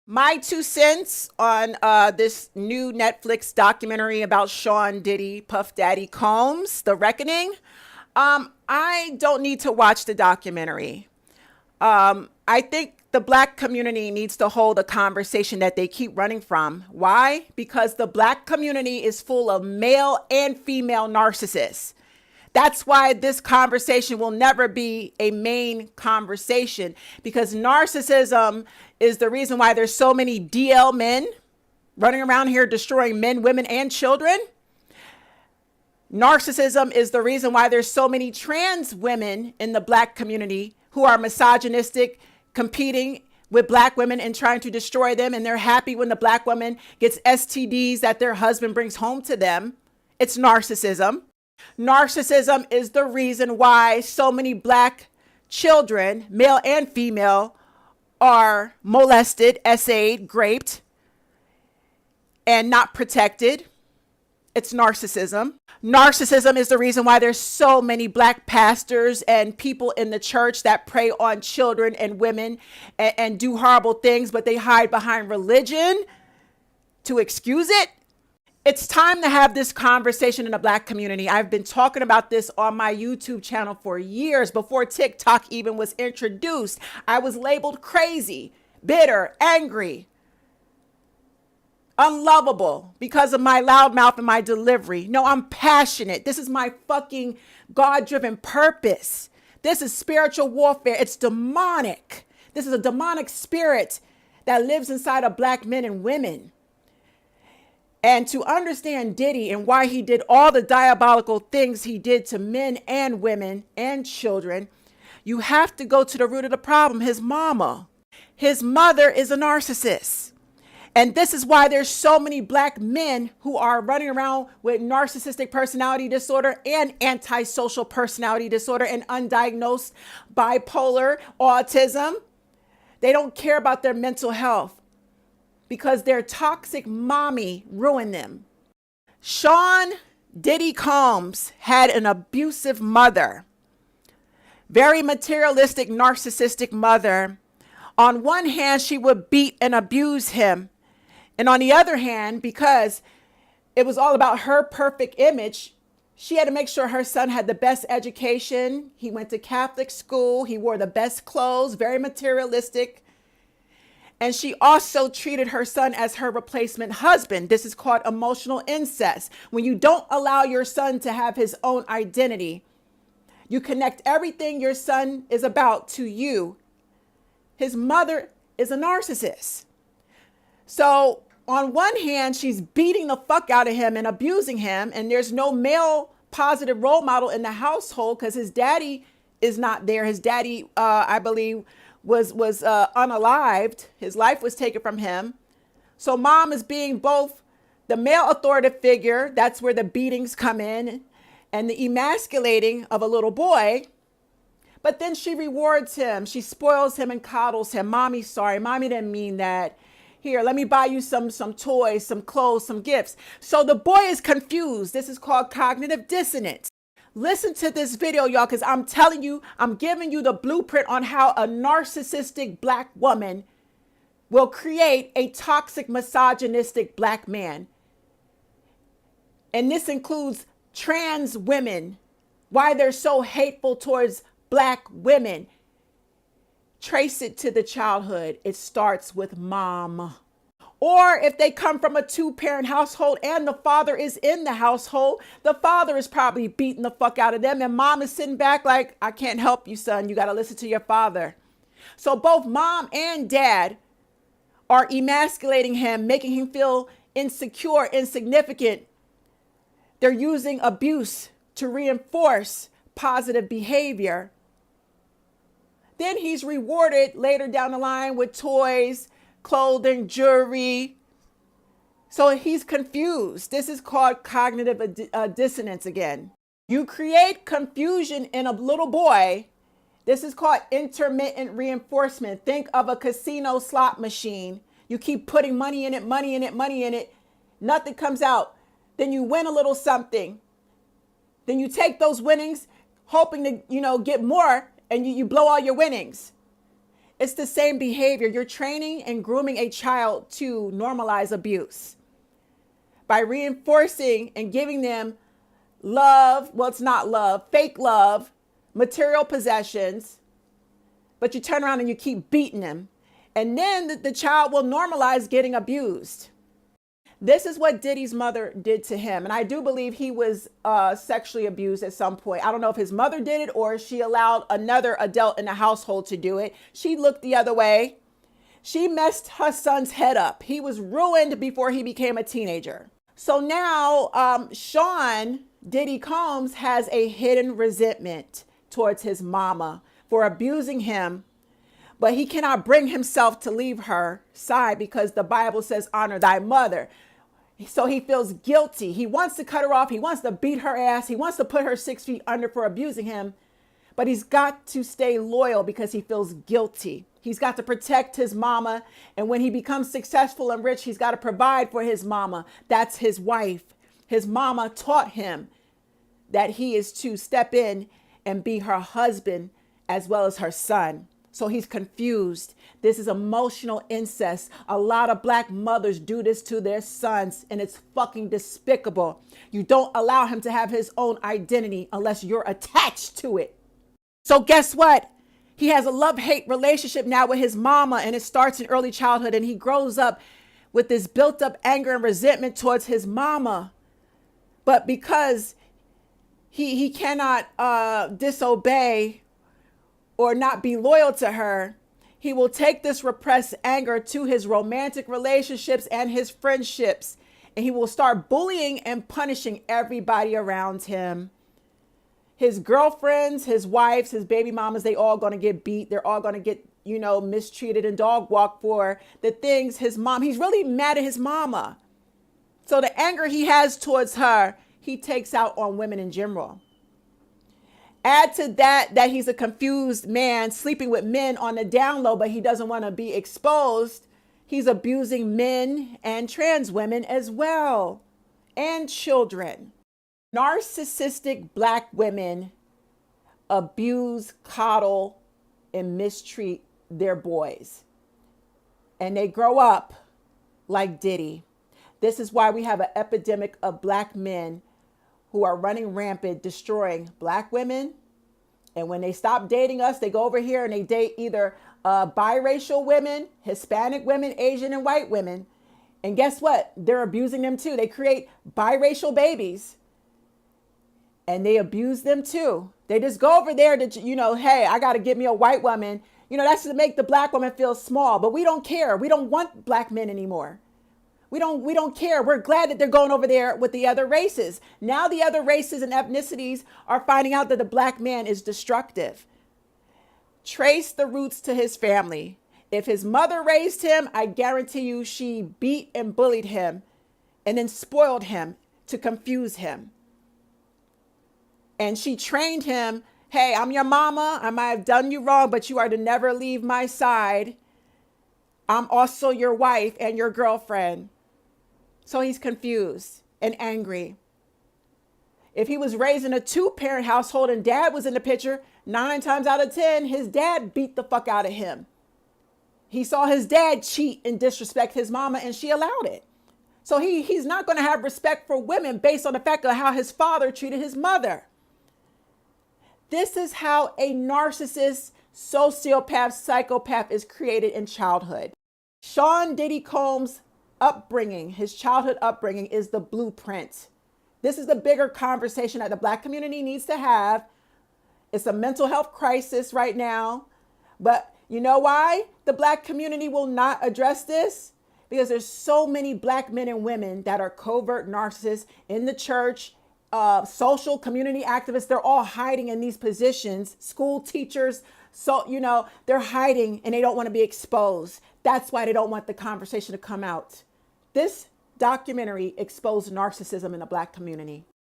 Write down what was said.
My 2 cents on this new Netflix documentary about Sean Diddy, Puff Daddy Combs, The Reckoning. I don't need to watch the documentary. I think the black community needs to hold a conversation that they keep running from. Why? Because the black community is full of male and female narcissists. That's why this conversation will never be a main conversation, because narcissism is the reason why there's so many DL men running around here destroying men, women, and children. Narcissism is the reason why there's so many trans women in the black community who are misogynistic, competing with black women and trying to destroy them. And they're happy when the black woman gets STDs that their husband brings home to them. It's narcissism. Narcissism is the reason why so many black children, male and female, are molested, essayed, raped, and not protected. It's narcissism. Narcissism is the reason why there's so many black pastors and people in the church that prey on children and women and do horrible things, but they hide behind religion to excuse it. It's time to have this conversation in the black community. I've been talking about this on my YouTube channel for years, before TikTok even was introduced. I was labeled crazy, bitter, angry, unlovable because of my loud mouth and my delivery. No, I'm passionate. This is my fucking God-driven purpose. This is spiritual warfare. It's demonic. This is a demonic spirit that lives inside of black men and women. And to understand Diddy and why he did all the diabolical things he did to men and women and children, you have to go to the root of the problem, his mama. His mother is a narcissist. And this is why there's so many black men who are running around with narcissistic personality disorder and antisocial personality disorder and undiagnosed bipolar, autism. They don't care about their mental health, because their toxic mommy ruined them. Sean Diddy Combs had an abusive mother, very materialistic, narcissistic mother. On one hand, she would beat and abuse him. And on the other hand, because it was all about her perfect image, she had to make sure her son had the best education. He went to Catholic school. He wore the best clothes, very materialistic. And she also treated her son as her replacement husband. This is called emotional incest. When you don't allow your son to have his own identity, you connect everything your son is about to you. His mother is a narcissist. So on one hand, she's beating the fuck out of him and abusing him. And there's no male positive role model in the household because his daddy is not there. His daddy, I believe, was unalived. His life was taken from him. So mom is being both the male authoritative figure, that's where the beatings come in, and the emasculating of a little boy. But then she rewards him. She spoils him and coddles him. Mommy's sorry. Mommy didn't mean that. Here, let me buy you some toys, some clothes, some gifts. So the boy is confused. This is called cognitive dissonance. Listen to this video, y'all, because I'm telling you, I'm giving you the blueprint on how a narcissistic black woman will create a toxic, misogynistic black man. And this includes trans women, why they're so hateful towards black women. Trace it to the childhood. It starts with mom. Or if they come from a 2-parent household and the father is in the household, the father is probably beating the fuck out of them. And mom is sitting back like, I can't help you, son. You got to listen to your father. So both mom and dad are emasculating him, making him feel insecure, insignificant. They're using abuse to reinforce positive behavior. Then he's rewarded later down the line with toys, clothing, jewelry. So he's confused. This is called cognitive dissonance again. You create confusion in a little boy. This is called intermittent reinforcement. Think of a casino slot machine. You keep putting money in it, money in it, money in it. Nothing comes out. Then you win a little something. Then you take those winnings, hoping to, get more, and you blow all your winnings. It's the same behavior. You're training and grooming a child to normalize abuse by reinforcing and giving them love. Well, it's not love, fake love, material possessions, but you turn around and you keep beating them. And then the child will normalize getting abused. This is what Diddy's mother did to him. And I do believe he was sexually abused at some point. I don't know if his mother did it or she allowed another adult in the household to do it. She looked the other way. She messed her son's head up. He was ruined before he became a teenager. So now Sean Diddy Combs has a hidden resentment towards his mama for abusing him. But he cannot bring himself to leave her side because the Bible says, honor thy mother. So he feels guilty. He wants to cut her off. He wants to beat her ass. He wants to put her 6 feet under for abusing him. But he's got to stay loyal because he feels guilty. He's got to protect his mama. And when he becomes successful and rich, he's got to provide for his mama. That's his wife. His mama taught him that he is to step in and be her husband as well as her son. So he's confused. This is emotional incest. A lot of black mothers do this to their sons, and it's fucking despicable. You don't allow him to have his own identity unless you're attached to it. So guess what? He has a love-hate relationship now with his mama, and it starts in early childhood, and he grows up with this built-up anger and resentment towards his mama. But because he cannot disobey or not be loyal to her, he will take this repressed anger to his romantic relationships and his friendships. And he will start bullying and punishing everybody around him. His girlfriends, his wives, his baby mamas, they all going to get beat. They're all going to get, mistreated and dog walked for the things his mom, he's really mad at his mama. So the anger he has towards her, he takes out on women in general. Add to that he's a confused man sleeping with men on the down low, but he doesn't want to be exposed. He's abusing men and trans women as well, and children. Narcissistic black women abuse, coddle, and mistreat their boys. And they grow up like Diddy. This is why we have an epidemic of black men who are running rampant, destroying black women. And when they stop dating us, they go over here and they date either biracial women, Hispanic women, Asian and white women. And guess what? They're abusing them too. They create biracial babies and they abuse them too. They just go over there to, hey, I got to get me a white woman. That's to make the black woman feel small, but we don't care. We don't want black men anymore. We don't care. We're glad that they're going over there with the other races. Now the other races and ethnicities are finding out that the black man is destructive. Trace the roots to his family. If his mother raised him, I guarantee you she beat and bullied him and then spoiled him to confuse him. And she trained him, hey, I'm your mama. I might have done you wrong, but you are to never leave my side. I'm also your wife and your girlfriend. So he's confused and angry. If he was raised in a 2-parent household and dad was in the picture, 9 times out of 10, his dad beat the fuck out of him. He saw his dad cheat and disrespect his mama and she allowed it. So he's not going to have respect for women based on the fact of how his father treated his mother. This is how a narcissist, sociopath, psychopath is created in childhood. Sean Diddy Combs' upbringing, his childhood upbringing is the blueprint. This is the bigger conversation that the black community needs to have. It's a mental health crisis right now. But you know why the black community will not address this? Because there's so many black men and women that are covert narcissists in the church, social community activists. They're all hiding in these positions, school teachers. So, they're hiding and they don't want to be exposed. That's why they don't want the conversation to come out. This documentary exposed narcissism in the black community.